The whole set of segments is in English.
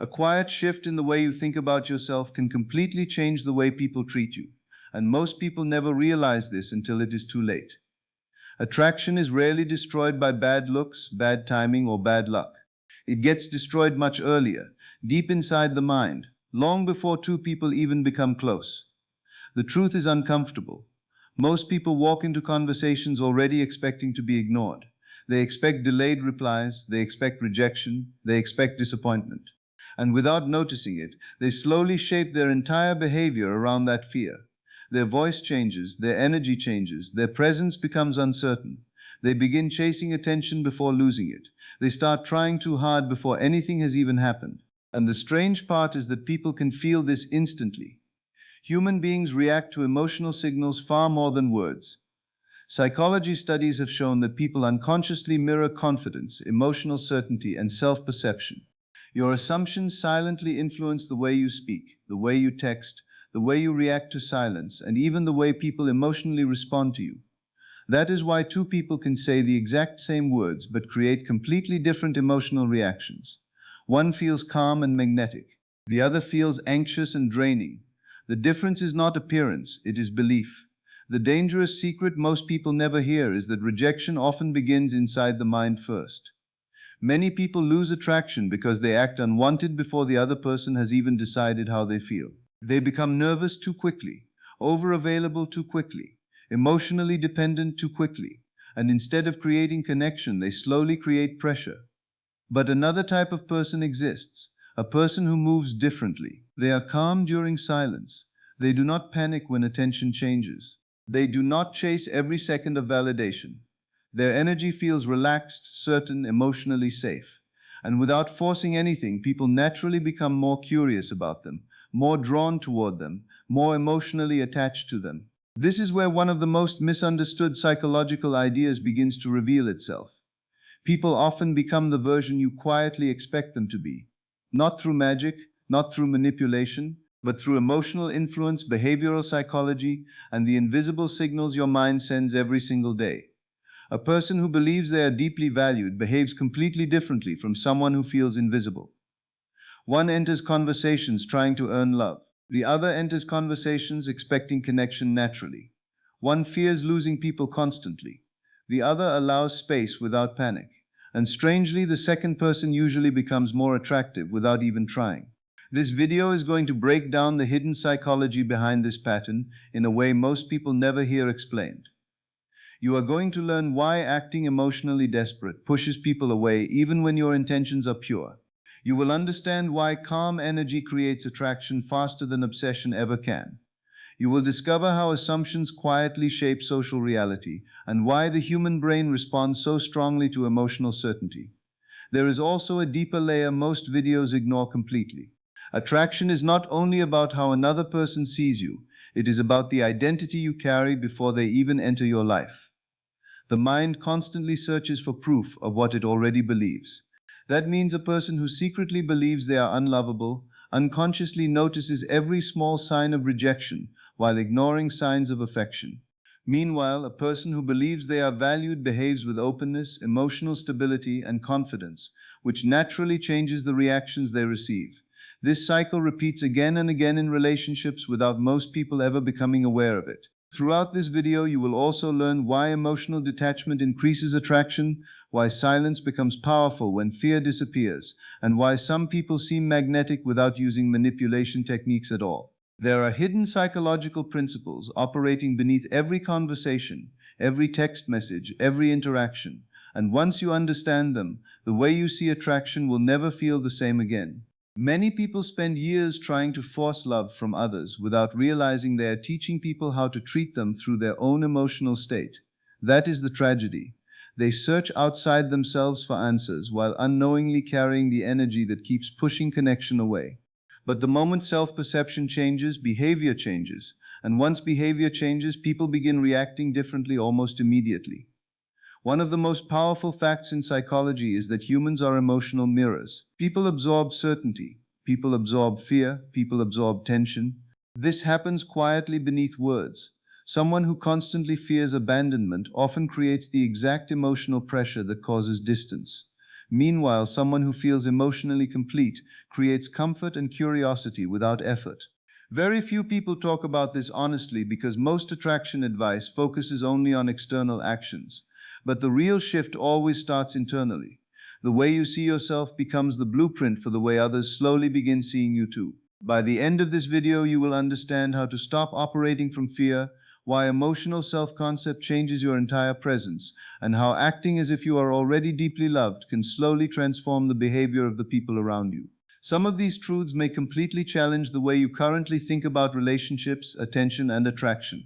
A quiet shift in the way you think about yourself can completely change the way people treat you, and most people never realize this until it is too late. Attraction is rarely destroyed by bad looks, bad timing, or bad luck. It gets destroyed much earlier, deep inside the mind, long before two people even become close. The truth is uncomfortable. Most people walk into conversations already expecting to be ignored. They expect delayed replies, they expect rejection, they expect disappointment. And without noticing it, they slowly shape their entire behavior around that fear. Their voice changes, their energy changes, their presence becomes uncertain. They begin chasing attention before losing it. They start trying too hard before anything has even happened. And the strange part is that people can feel this instantly. Human beings react to emotional signals far more than words. Psychology studies have shown that people unconsciously mirror confidence, emotional certainty, and self-perception. Your assumptions silently influence the way you speak, the way you text, the way you react to silence, and even the way people emotionally respond to you. That is why two people can say the exact same words but create completely different emotional reactions. One feels calm and magnetic, the other feels anxious and draining. The difference is not appearance, it is belief. The dangerous secret most people never hear is that rejection often begins inside the mind first. Many people lose attraction because they act unwanted before the other person has even decided how they feel. They become nervous too quickly, over-available too quickly, emotionally dependent too quickly, and instead of creating connection, they slowly create pressure. But another type of person exists, a person who moves differently. They are calm during silence. They do not panic when attention changes. They do not chase every second of validation. Their energy feels relaxed, certain, emotionally safe. And without forcing anything, people naturally become more curious about them, more drawn toward them, more emotionally attached to them. This is where one of the most misunderstood psychological ideas begins to reveal itself. People often become the version you quietly expect them to be. Not through magic, not through manipulation, but through emotional influence, behavioral psychology, and the invisible signals your mind sends every single day. A person who believes they are deeply valued behaves completely differently from someone who feels invisible. One enters conversations trying to earn love. The other enters conversations expecting connection naturally. One fears losing people constantly. The other allows space without panic. And strangely, the second person usually becomes more attractive without even trying. This video is going to break down the hidden psychology behind this pattern in a way most people never hear explained. You are going to learn why acting emotionally desperate pushes people away even when your intentions are pure. You will understand why calm energy creates attraction faster than obsession ever can. You will discover how assumptions quietly shape social reality and why the human brain responds so strongly to emotional certainty. There is also a deeper layer most videos ignore completely. Attraction is not only about how another person sees you, it is about the identity you carry before they even enter your life. The mind constantly searches for proof of what it already believes. That means a person who secretly believes they are unlovable unconsciously notices every small sign of rejection while ignoring signs of affection. Meanwhile, a person who believes they are valued behaves with openness, emotional stability, and confidence, which naturally changes the reactions they receive. This cycle repeats again and again in relationships without most people ever becoming aware of it. Throughout this video, you will also learn why emotional detachment increases attraction, why silence becomes powerful when fear disappears, and why some people seem magnetic without using manipulation techniques at all. There are hidden psychological principles operating beneath every conversation, every text message, every interaction, and once you understand them, the way you see attraction will never feel the same again. Many people spend years trying to force love from others without realizing they are teaching people how to treat them through their own emotional state. That is the tragedy. They search outside themselves for answers while unknowingly carrying the energy that keeps pushing connection away. But the moment self-perception changes, behavior changes. And once behavior changes, people begin reacting differently almost immediately. One of the most powerful facts in psychology is that humans are emotional mirrors. People absorb certainty, people absorb fear, people absorb tension. This happens quietly beneath words. Someone who constantly fears abandonment often creates the exact emotional pressure that causes distance. Meanwhile, someone who feels emotionally complete creates comfort and curiosity without effort. Very few people talk about this honestly because most attraction advice focuses only on external actions. But the real shift always starts internally. The way you see yourself becomes the blueprint for the way others slowly begin seeing you too. By the end of this video, you will understand how to stop operating from fear, why emotional self-concept changes your entire presence, and how acting as if you are already deeply loved can slowly transform the behavior of the people around you. Some of these truths may completely challenge the way you currently think about relationships, attention, and attraction.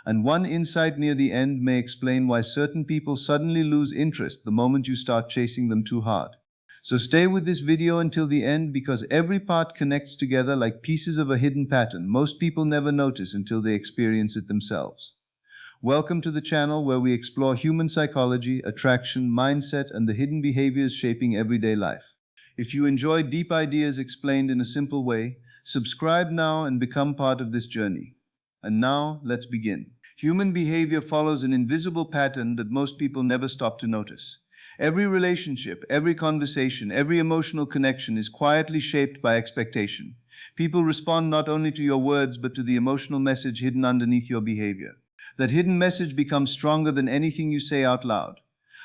And one insight near the end may explain why certain people suddenly lose interest the moment you start chasing them too hard. So stay with this video until the end because every part connects together like pieces of a hidden pattern most people never notice until they experience it themselves. Welcome to the channel where we explore human psychology, attraction, mindset, and the hidden behaviors shaping everyday life. If you enjoy deep ideas explained in a simple way, subscribe now and become part of this journey. And now, let's begin. Human behavior follows an invisible pattern that most people never stop to notice. Every relationship, every conversation, every emotional connection is quietly shaped by expectation. People respond not only to your words but to the emotional message hidden underneath your behavior. That hidden message becomes stronger than anything you say out loud.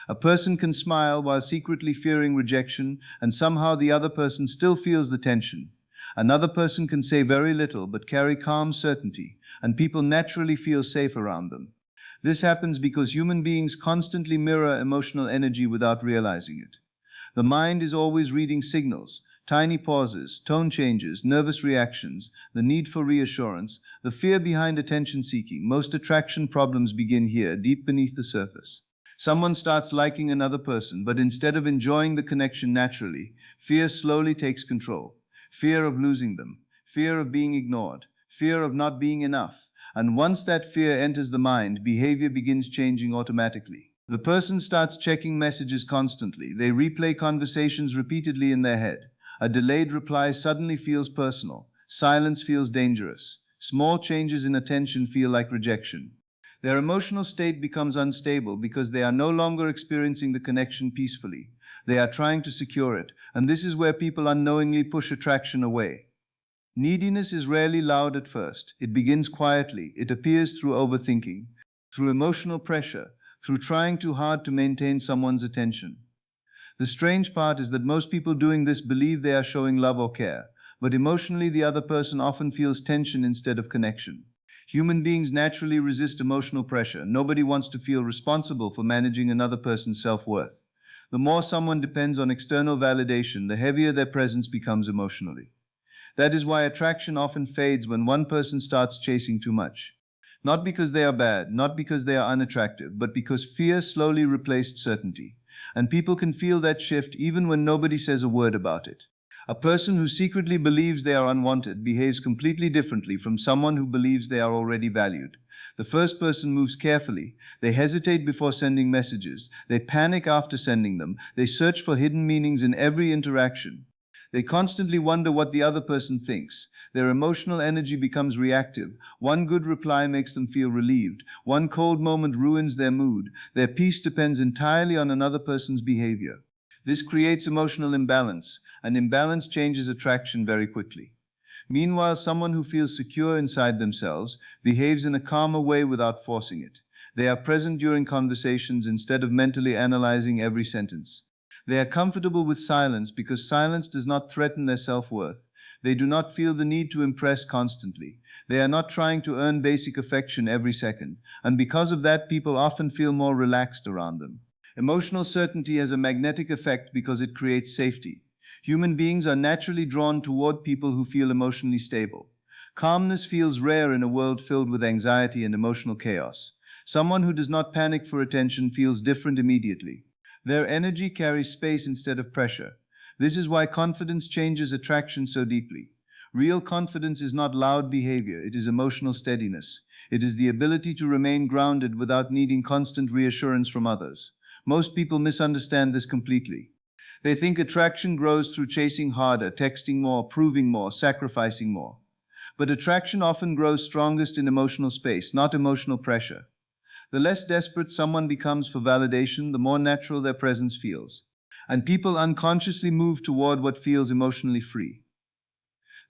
A person can smile while secretly fearing rejection, and somehow the other person still feels the tension. Another person can say very little but carry calm certainty, and people naturally feel safe around them. This happens because human beings constantly mirror emotional energy without realizing it. The mind is always reading signals, tiny pauses, tone changes, nervous reactions, the need for reassurance, the fear behind attention seeking. Most attraction problems begin here, deep beneath the surface. Someone starts liking another person, but instead of enjoying the connection naturally, fear slowly takes control. Fear of losing them, fear of being ignored, fear of not being enough. And once that fear enters the mind, behavior begins changing automatically. The person starts checking messages constantly. They replay conversations repeatedly in their head. A delayed reply suddenly feels personal. Silence feels dangerous. Small changes in attention feel like rejection. Their emotional state becomes unstable because they are no longer experiencing the connection peacefully. They are trying to secure it, and this is where people unknowingly push attraction away. Neediness is rarely loud at first. It begins quietly. It appears through overthinking, through emotional pressure, through trying too hard to maintain someone's attention. The strange part is that most people doing this believe they are showing love or care, but emotionally the other person often feels tension instead of connection. Human beings naturally resist emotional pressure. Nobody wants to feel responsible for managing another person's self-worth. The more someone depends on external validation, the heavier their presence becomes emotionally. That is why attraction often fades when one person starts chasing too much. Not because they are bad, not because they are unattractive, but because fear slowly replaced certainty. And people can feel that shift even when nobody says a word about it. A person who secretly believes they are unwanted behaves completely differently from someone who believes they are already valued. The first person moves carefully. They hesitate before sending messages. They panic after sending them. They search for hidden meanings in every interaction. They constantly wonder what the other person thinks. Their emotional energy becomes reactive. One good reply makes them feel relieved. One cold moment ruins their mood. Their peace depends entirely on another person's behavior. This creates emotional imbalance, and imbalance changes attraction very quickly. Meanwhile, someone who feels secure inside themselves behaves in a calmer way without forcing it. They are present during conversations instead of mentally analyzing every sentence. They are comfortable with silence because silence does not threaten their self-worth. They do not feel the need to impress constantly. They are not trying to earn basic affection every second, and because of that, people often feel more relaxed around them. Emotional certainty has a magnetic effect because it creates safety. Human beings are naturally drawn toward people who feel emotionally stable. Calmness feels rare in a world filled with anxiety and emotional chaos. Someone who does not panic for attention feels different immediately. Their energy carries space instead of pressure. This is why confidence changes attraction so deeply. Real confidence is not loud behavior, it is emotional steadiness. It is the ability to remain grounded without needing constant reassurance from others. Most people misunderstand this completely. They think attraction grows through chasing harder, texting more, proving more, sacrificing more. But attraction often grows strongest in emotional space, not emotional pressure. The less desperate someone becomes for validation, the more natural their presence feels. and people unconsciously move toward what feels emotionally free.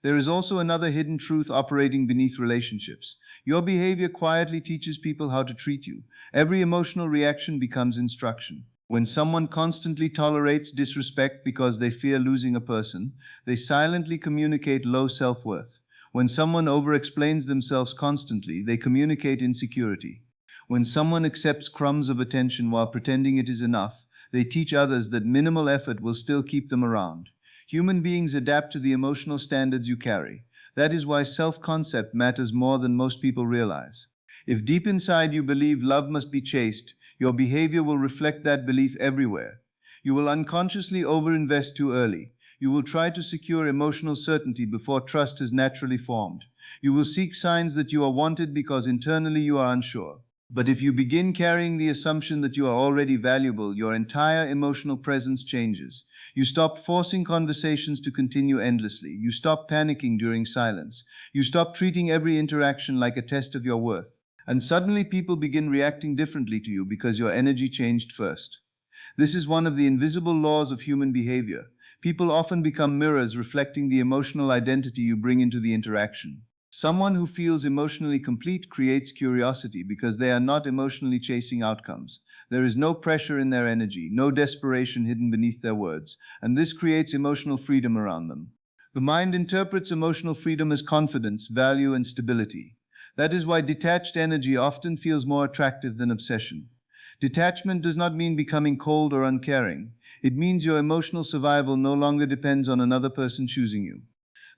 There is also another hidden truth operating beneath relationships. Your behavior quietly teaches people how to treat you. Every emotional reaction becomes instruction. When someone constantly tolerates disrespect because they fear losing a person, they silently communicate low self-worth. When someone over-explains themselves constantly, they communicate insecurity. When someone accepts crumbs of attention while pretending it is enough, they teach others that minimal effort will still keep them around. Human beings adapt to the emotional standards you carry. That is why self-concept matters more than most people realize. If deep inside you believe love must be chaste, your behavior will reflect that belief everywhere. You will unconsciously overinvest too early. You will try to secure emotional certainty before trust is naturally formed. You will seek signs that you are wanted because internally you are unsure. But if you begin carrying the assumption that you are already valuable, your entire emotional presence changes. You stop forcing conversations to continue endlessly. You stop panicking during silence. You stop treating every interaction like a test of your worth. And suddenly people begin reacting differently to you because your energy changed first. This is one of the invisible laws of human behavior. People often become mirrors reflecting the emotional identity you bring into the interaction. Someone who feels emotionally complete creates curiosity because they are not emotionally chasing outcomes. There is no pressure in their energy, no desperation hidden beneath their words, and this creates emotional freedom around them. The mind interprets emotional freedom as confidence, value, and stability. That is why detached energy often feels more attractive than obsession. Detachment does not mean becoming cold or uncaring. It means your emotional survival no longer depends on another person choosing you.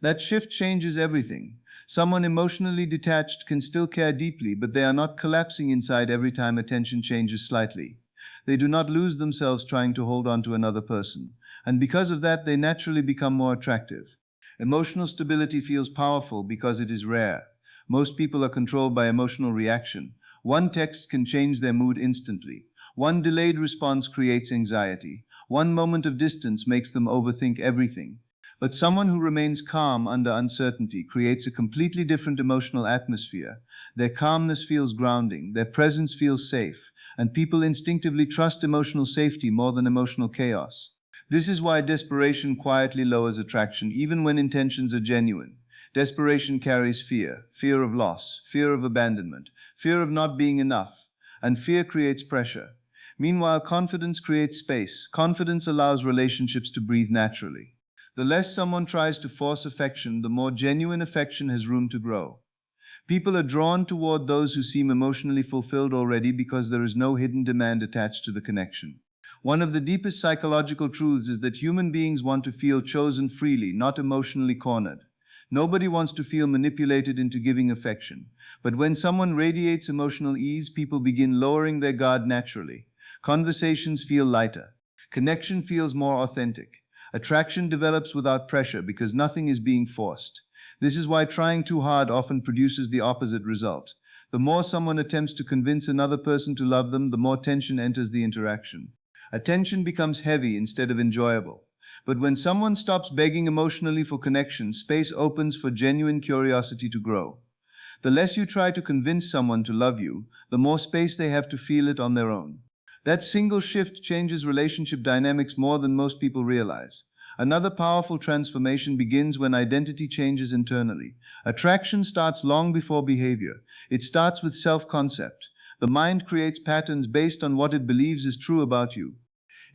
That shift changes everything. Someone emotionally detached can still care deeply, but they are not collapsing inside every time attention changes slightly. They do not lose themselves trying to hold on to another person. And because of that, they naturally become more attractive. Emotional stability feels powerful because it is rare. Most people are controlled by emotional reaction. One text can change their mood instantly. One delayed response creates anxiety. One moment of distance makes them overthink everything. But someone who remains calm under uncertainty creates a completely different emotional atmosphere. Their calmness feels grounding, their presence feels safe, and people instinctively trust emotional safety more than emotional chaos. This is why desperation quietly lowers attraction even when intentions are genuine. Desperation carries fear, fear of loss, fear of abandonment, fear of not being enough, and fear creates pressure. Meanwhile, confidence creates space. Confidence allows relationships to breathe naturally. The less someone tries to force affection, the more genuine affection has room to grow. People are drawn toward those who seem emotionally fulfilled already because there is no hidden demand attached to the connection. One of the deepest psychological truths is that human beings want to feel chosen freely, not emotionally cornered. Nobody wants to feel manipulated into giving affection. But when someone radiates emotional ease, people begin lowering their guard naturally. Conversations feel lighter. Connection feels more authentic. Attraction develops without pressure because nothing is being forced. This is why trying too hard often produces the opposite result. The more someone attempts to convince another person to love them, the more tension enters the interaction. Attention becomes heavy instead of enjoyable. But when someone stops begging emotionally for connection, space opens for genuine curiosity to grow. The less you try to convince someone to love you, the more space they have to feel it on their own. That single shift changes relationship dynamics more than most people realize. Another powerful transformation begins when identity changes internally. Attraction starts long before behavior. It starts with self-concept. The mind creates patterns based on what it believes is true about you.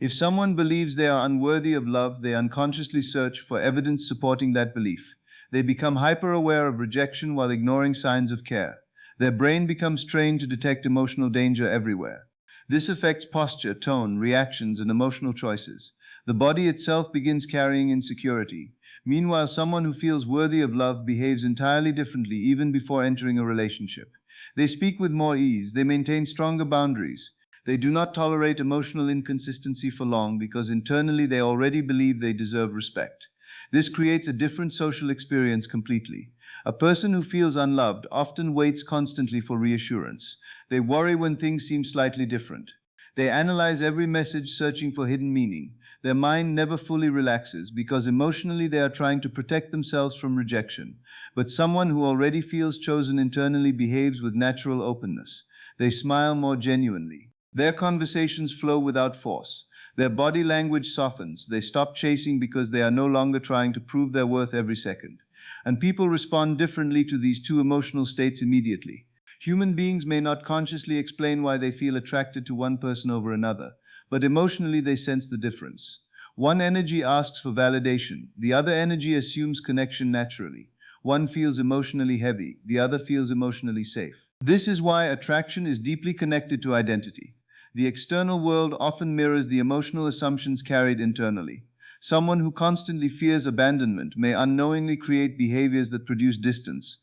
If someone believes they are unworthy of love, they unconsciously search for evidence supporting that belief. They become hyper-aware of rejection while ignoring signs of care. Their brain becomes trained to detect emotional danger everywhere. This affects posture, tone, reactions, and emotional choices. The body itself begins carrying insecurity. Meanwhile, someone who feels worthy of love behaves entirely differently even before entering a relationship. They speak with more ease. They maintain stronger boundaries. They do not tolerate emotional inconsistency for long because internally they already believe they deserve respect. This creates a different social experience completely. A person who feels unloved often waits constantly for reassurance. They worry when things seem slightly different. They analyze every message searching for hidden meaning. Their mind never fully relaxes because emotionally they are trying to protect themselves from rejection. But someone who already feels chosen internally behaves with natural openness. They smile more genuinely. Their conversations flow without force. Their body language softens. They stop chasing because they are no longer trying to prove their worth every second. And people respond differently to these two emotional states immediately. Human beings may not consciously explain why they feel attracted to one person over another, but emotionally they sense the difference. One energy asks for validation, the other energy assumes connection naturally. One feels emotionally heavy, the other feels emotionally safe. This is why attraction is deeply connected to identity. The external world often mirrors the emotional assumptions carried internally. Someone who constantly fears abandonment may unknowingly create behaviors that produce distance.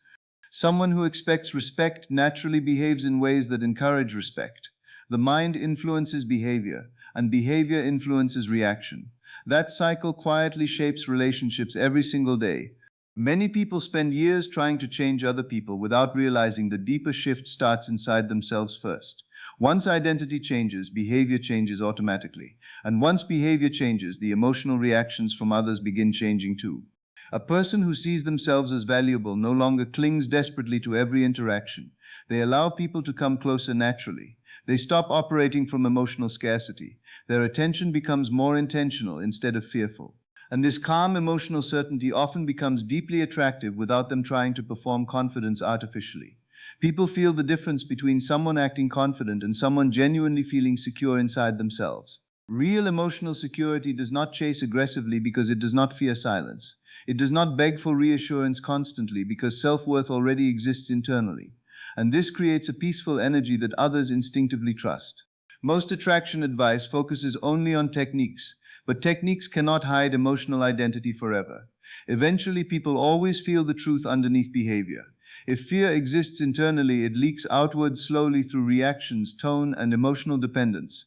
Someone who expects respect naturally behaves in ways that encourage respect. The mind influences behavior, and behavior influences reaction. That cycle quietly shapes relationships every single day. Many people spend years trying to change other people without realizing the deeper shift starts inside themselves first. Once identity changes, behavior changes automatically. And once behavior changes, the emotional reactions from others begin changing too. A person who sees themselves as valuable no longer clings desperately to every interaction. They allow people to come closer naturally. They stop operating from emotional scarcity. Their attention becomes more intentional instead of fearful. And this calm emotional certainty often becomes deeply attractive without them trying to perform confidence artificially. People feel the difference between someone acting confident and someone genuinely feeling secure inside themselves. Real emotional security does not chase aggressively because it does not fear silence. It does not beg for reassurance constantly because self-worth already exists internally. And this creates a peaceful energy that others instinctively trust. Most attraction advice focuses only on techniques, but techniques cannot hide emotional identity forever. Eventually, people always feel the truth underneath behavior. If fear exists internally, it leaks outward slowly through reactions, tone, and emotional dependence.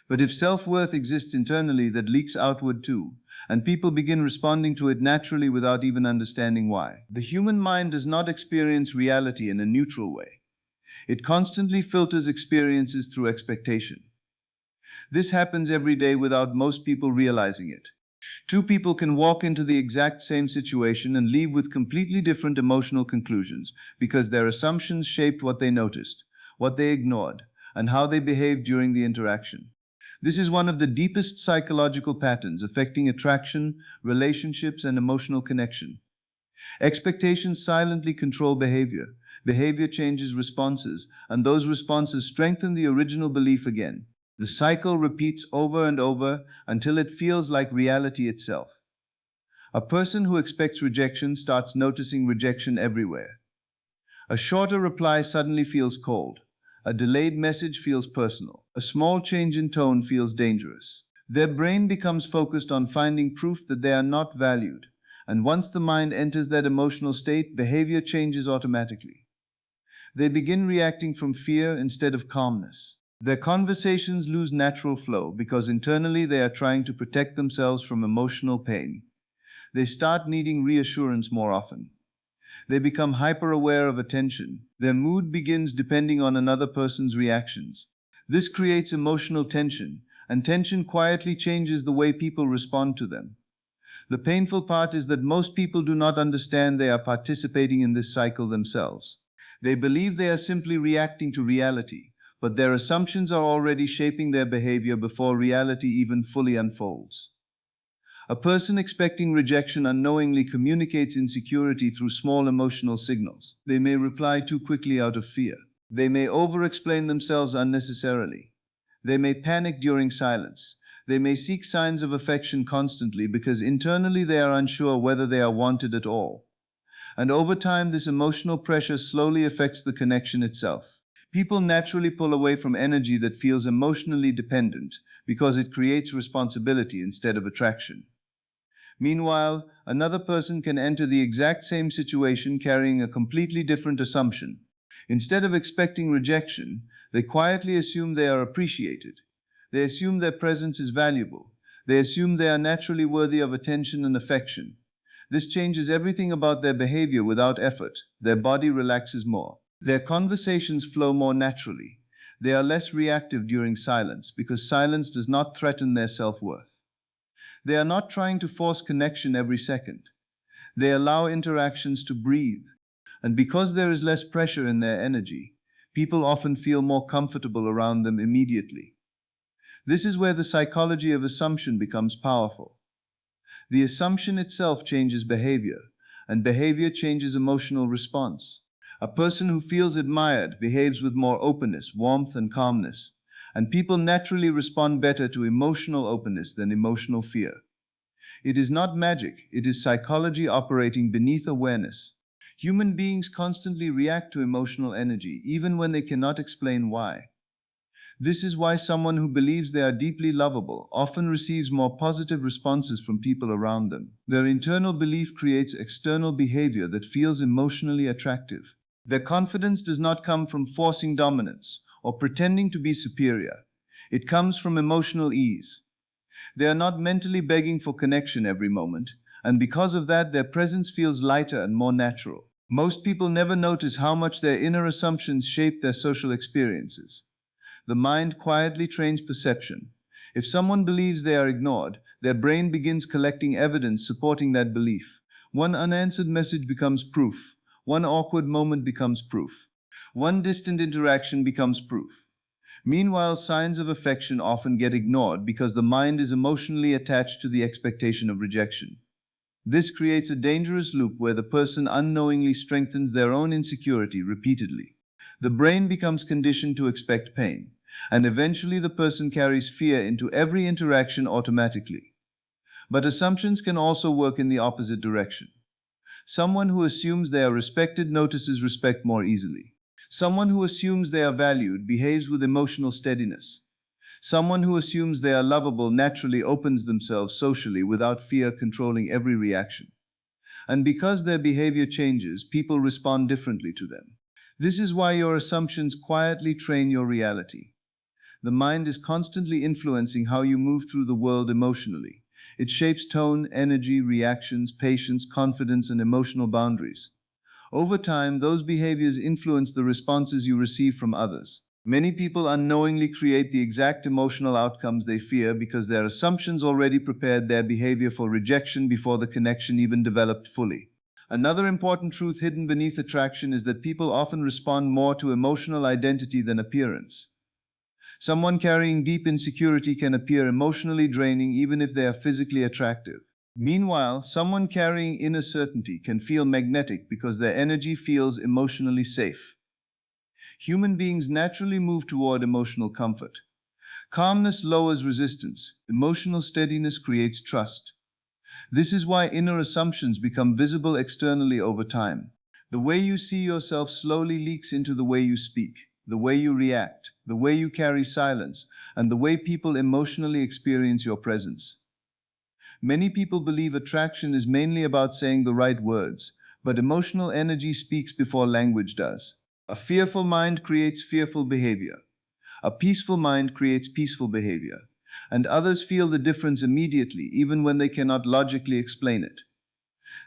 But if self-worth exists internally, that leaks outward too, and people begin responding to it naturally without even understanding why. The human mind does not experience reality in a neutral way. It constantly filters experiences through expectation. This happens every day without most people realizing it. Two people can walk into the exact same situation and leave with completely different emotional conclusions because their assumptions shaped what they noticed, what they ignored, and how they behaved during the interaction. This is one of the deepest psychological patterns affecting attraction, relationships, and emotional connection. Expectations silently control behavior. Behavior changes responses, and those responses strengthen the original belief again. The cycle repeats over and over until it feels like reality itself. A person who expects rejection starts noticing rejection everywhere. A shorter reply suddenly feels cold. A delayed message feels personal. A small change in tone feels dangerous. Their brain becomes focused on finding proof that they are not valued. And once the mind enters that emotional state, behavior changes automatically. They begin reacting from fear instead of calmness. Their conversations lose natural flow because internally they are trying to protect themselves from emotional pain. They start needing reassurance more often. They become hyper-aware of attention. Their mood begins depending on another person's reactions. This creates emotional tension, and tension quietly changes the way people respond to them. The painful part is that most people do not understand they are participating in this cycle themselves. They believe they are simply reacting to reality, but their assumptions are already shaping their behavior before reality even fully unfolds. A person expecting rejection unknowingly communicates insecurity through small emotional signals. They may reply too quickly out of fear. They may over-explain themselves unnecessarily. They may panic during silence. They may seek signs of affection constantly because internally they are unsure whether they are wanted at all. And over time, this emotional pressure slowly affects the connection itself. People naturally pull away from energy that feels emotionally dependent because it creates responsibility instead of attraction. Meanwhile, another person can enter the exact same situation carrying a completely different assumption. Instead of expecting rejection, they quietly assume they are appreciated. They assume their presence is valuable. They assume they are naturally worthy of attention and affection. This changes everything about their behavior without effort. Their body relaxes more. Their conversations flow more naturally. They are less reactive during silence because silence does not threaten their self-worth. They are not trying to force connection every second. They allow interactions to breathe. And because there is less pressure in their energy, people often feel more comfortable around them immediately. This is where the psychology of assumption becomes powerful. The assumption itself changes behavior, and behavior changes emotional response. A person who feels admired behaves with more openness, warmth, and calmness, and people naturally respond better to emotional openness than emotional fear. It is not magic, it is psychology operating beneath awareness. Human beings constantly react to emotional energy, even when they cannot explain why. This is why someone who believes they are deeply lovable often receives more positive responses from people around them. Their internal belief creates external behavior that feels emotionally attractive. Their confidence does not come from forcing dominance or pretending to be superior. It comes from emotional ease. They are not mentally begging for connection every moment, and because of that, their presence feels lighter and more natural. Most people never notice how much their inner assumptions shape their social experiences. The mind quietly trains perception. If someone believes they are ignored, their brain begins collecting evidence supporting that belief. One unanswered message becomes proof. One awkward moment becomes proof. One distant interaction becomes proof. Meanwhile, signs of affection often get ignored because the mind is emotionally attached to the expectation of rejection. This creates a dangerous loop where the person unknowingly strengthens their own insecurity repeatedly. The brain becomes conditioned to expect pain, and eventually the person carries fear into every interaction automatically. But assumptions can also work in the opposite direction. Someone who assumes they are respected notices respect more easily. Someone who assumes they are valued behaves with emotional steadiness. Someone who assumes they are lovable naturally opens themselves socially without fear controlling every reaction. And because their behavior changes, people respond differently to them. This is why your assumptions quietly train your reality. The mind is constantly influencing how you move through the world emotionally. It shapes tone, energy, reactions, patience, confidence, and emotional boundaries. Over time, those behaviors influence the responses you receive from others. Many people unknowingly create the exact emotional outcomes they fear because their assumptions already prepared their behavior for rejection before the connection even developed fully. Another important truth hidden beneath attraction is that people often respond more to emotional identity than appearance. Someone carrying deep insecurity can appear emotionally draining even if they are physically attractive. Meanwhile, someone carrying inner certainty can feel magnetic because their energy feels emotionally safe. Human beings naturally move toward emotional comfort. Calmness lowers resistance. Emotional steadiness creates trust. This is why inner assumptions become visible externally over time. The way you see yourself slowly leaks into the way you speak, the way you react, the way you carry silence, and the way people emotionally experience your presence. Many people believe attraction is mainly about saying the right words, but emotional energy speaks before language does. A fearful mind creates fearful behavior. A peaceful mind creates peaceful behavior. And others feel the difference immediately, even when they cannot logically explain it.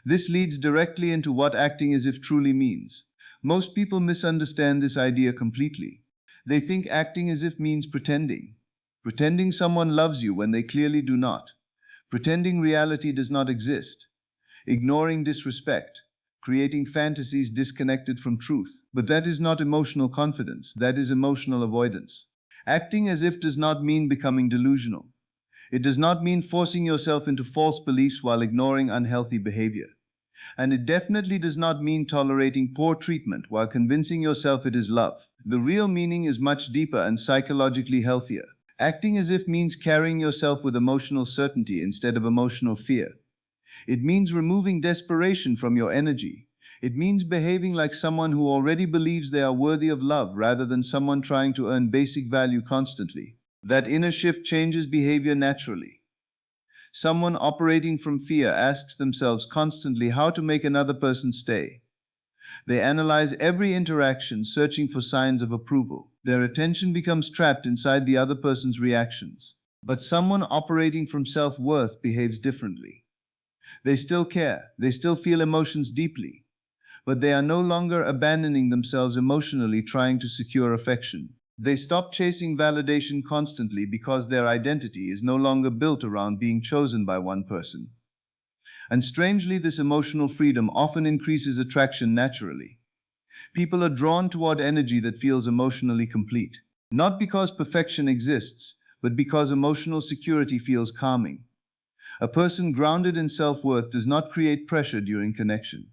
This leads directly into what acting as if truly means. Most people misunderstand this idea completely. They think acting as if means pretending. Pretending someone loves you when they clearly do not. Pretending reality does not exist. Ignoring disrespect. Creating fantasies disconnected from truth. But that is not emotional confidence, that is emotional avoidance. Acting as if does not mean becoming delusional. It does not mean forcing yourself into false beliefs while ignoring unhealthy behavior. And it definitely does not mean tolerating poor treatment while convincing yourself it is love. The real meaning is much deeper and psychologically healthier. Acting as if means carrying yourself with emotional certainty instead of emotional fear. It means removing desperation from your energy. It means behaving like someone who already believes they are worthy of love rather than someone trying to earn basic value constantly. That inner shift changes behavior naturally. Someone operating from fear asks themselves constantly how to make another person stay. They analyze every interaction, searching for signs of approval. Their attention becomes trapped inside the other person's reactions. But someone operating from self-worth behaves differently. They still care, they still feel emotions deeply, but they are no longer abandoning themselves emotionally trying to secure affection. They stop chasing validation constantly because their identity is no longer built around being chosen by one person. And strangely, this emotional freedom often increases attraction naturally. People are drawn toward energy that feels emotionally complete, not because perfection exists, but because emotional security feels calming. A person grounded in self-worth does not create pressure during connection.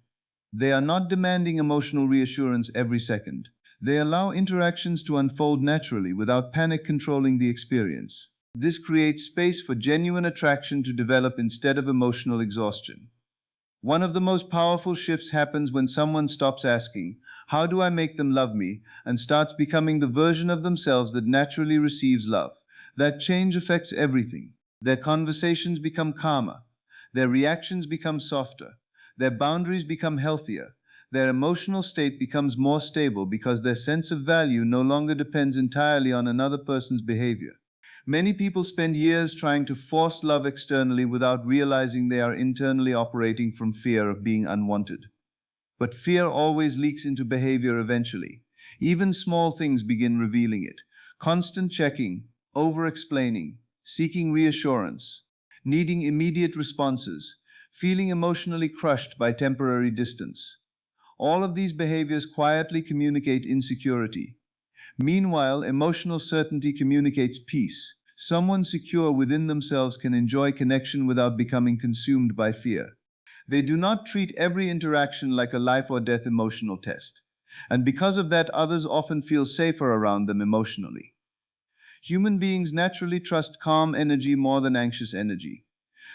They are not demanding emotional reassurance every second. They allow interactions to unfold naturally without panic controlling the experience. This creates space for genuine attraction to develop instead of emotional exhaustion. One of the most powerful shifts happens when someone stops asking, "How do I make them love me?" and starts becoming the version of themselves that naturally receives love. That change affects everything. Their conversations become calmer, their reactions become softer, their boundaries become healthier, their emotional state becomes more stable because their sense of value no longer depends entirely on another person's behavior. Many people spend years trying to force love externally without realizing they are internally operating from fear of being unwanted. But fear always leaks into behavior eventually. Even small things begin revealing it. Constant checking, over-explaining, seeking reassurance, needing immediate responses, feeling emotionally crushed by temporary distance. All of these behaviors quietly communicate insecurity. Meanwhile, emotional certainty communicates peace. Someone secure within themselves can enjoy connection without becoming consumed by fear. They do not treat every interaction like a life or death emotional test. And because of that, others often feel safer around them emotionally. Human beings naturally trust calm energy more than anxious energy.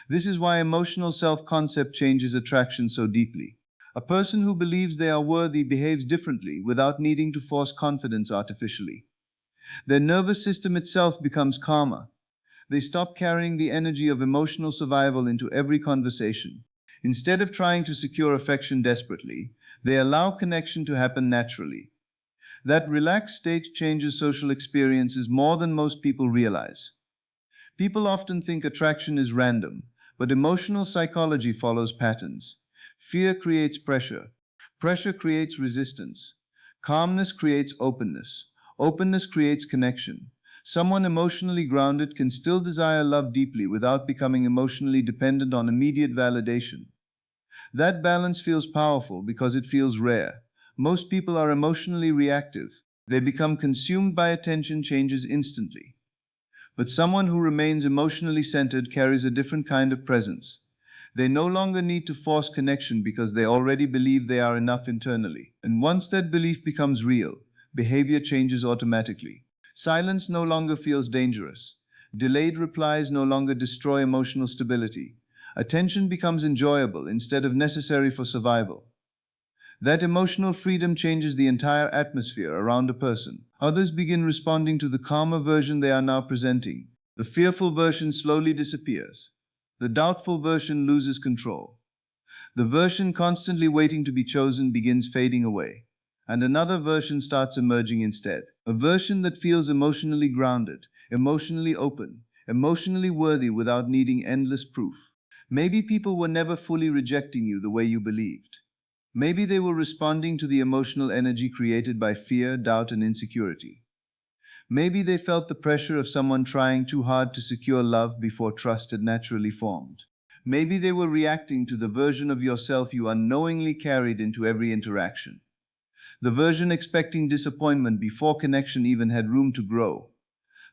This is why emotional self-concept changes attraction so deeply. A person who believes they are worthy behaves differently without needing to force confidence artificially. Their nervous system itself becomes calmer. They stop carrying the energy of emotional survival into every conversation. Instead of trying to secure affection desperately, they allow connection to happen naturally. That relaxed state changes social experiences more than most people realize. People often think attraction is random, but emotional psychology follows patterns. Fear creates pressure. Pressure creates resistance. Calmness creates openness. Openness creates connection. Someone emotionally grounded can still desire love deeply without becoming emotionally dependent on immediate validation. That balance feels powerful because it feels rare. Most people are emotionally reactive. They become consumed by attention changes instantly. But someone who remains emotionally centered carries a different kind of presence. They no longer need to force connection because they already believe they are enough internally. And once that belief becomes real, behavior changes automatically. Silence no longer feels dangerous. Delayed replies no longer destroy emotional stability. Attention becomes enjoyable instead of necessary for survival. That emotional freedom changes the entire atmosphere around a person. Others begin responding to the calmer version they are now presenting. The fearful version slowly disappears. The doubtful version loses control. The version constantly waiting to be chosen begins fading away. And another version starts emerging instead. A version that feels emotionally grounded, emotionally open, emotionally worthy without needing endless proof. Maybe people were never fully rejecting you the way you believed. Maybe they were responding to the emotional energy created by fear, doubt, and insecurity. Maybe they felt the pressure of someone trying too hard to secure love before trust had naturally formed. Maybe they were reacting to the version of yourself you unknowingly carried into every interaction. The version expecting disappointment before connection even had room to grow.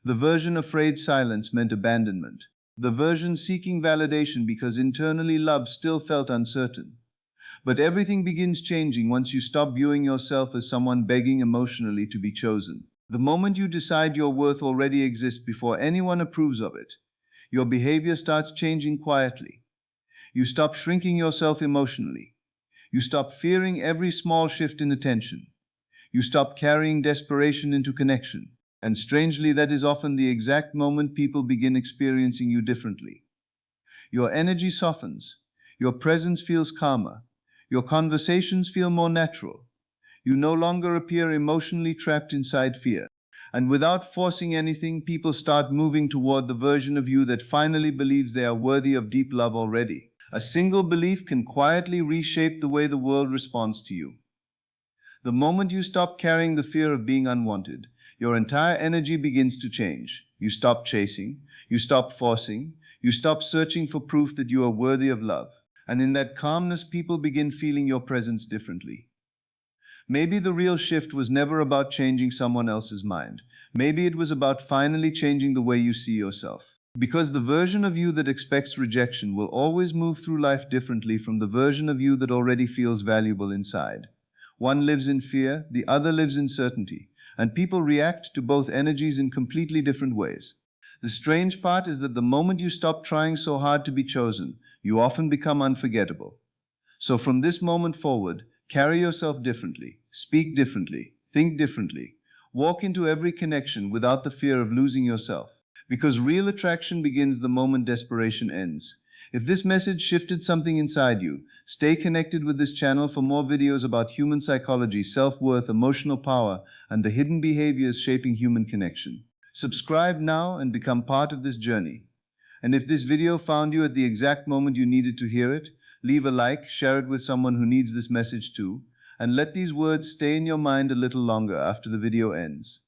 The version afraid silence meant abandonment. The version seeking validation because internally love still felt uncertain. But everything begins changing once you stop viewing yourself as someone begging emotionally to be chosen. The moment you decide your worth already exists before anyone approves of it, your behavior starts changing quietly. You stop shrinking yourself emotionally. You stop fearing every small shift in attention. You stop carrying desperation into connection. And strangely, that is often the exact moment people begin experiencing you differently. Your energy softens. Your presence feels calmer. Your conversations feel more natural. You no longer appear emotionally trapped inside fear. And without forcing anything, people start moving toward the version of you that finally believes they are worthy of deep love already. A single belief can quietly reshape the way the world responds to you. The moment you stop carrying the fear of being unwanted, your entire energy begins to change. You stop chasing, you stop forcing, you stop searching for proof that you are worthy of love. And in that calmness, people begin feeling your presence differently. Maybe the real shift was never about changing someone else's mind. Maybe it was about finally changing the way you see yourself. Because the version of you that expects rejection will always move through life differently from the version of you that already feels valuable inside. One lives in fear, the other lives in certainty, and people react to both energies in completely different ways. The strange part is that the moment you stop trying so hard to be chosen, you often become unforgettable. So from this moment forward, carry yourself differently, speak differently, think differently, walk into every connection without the fear of losing yourself. Because real attraction begins the moment desperation ends. If this message shifted something inside you, stay connected with this channel for more videos about human psychology, self-worth, emotional power, and the hidden behaviors shaping human connection. Subscribe now and become part of this journey. And if this video found you at the exact moment you needed to hear it, leave a like, share it with someone who needs this message too, and let these words stay in your mind a little longer after the video ends.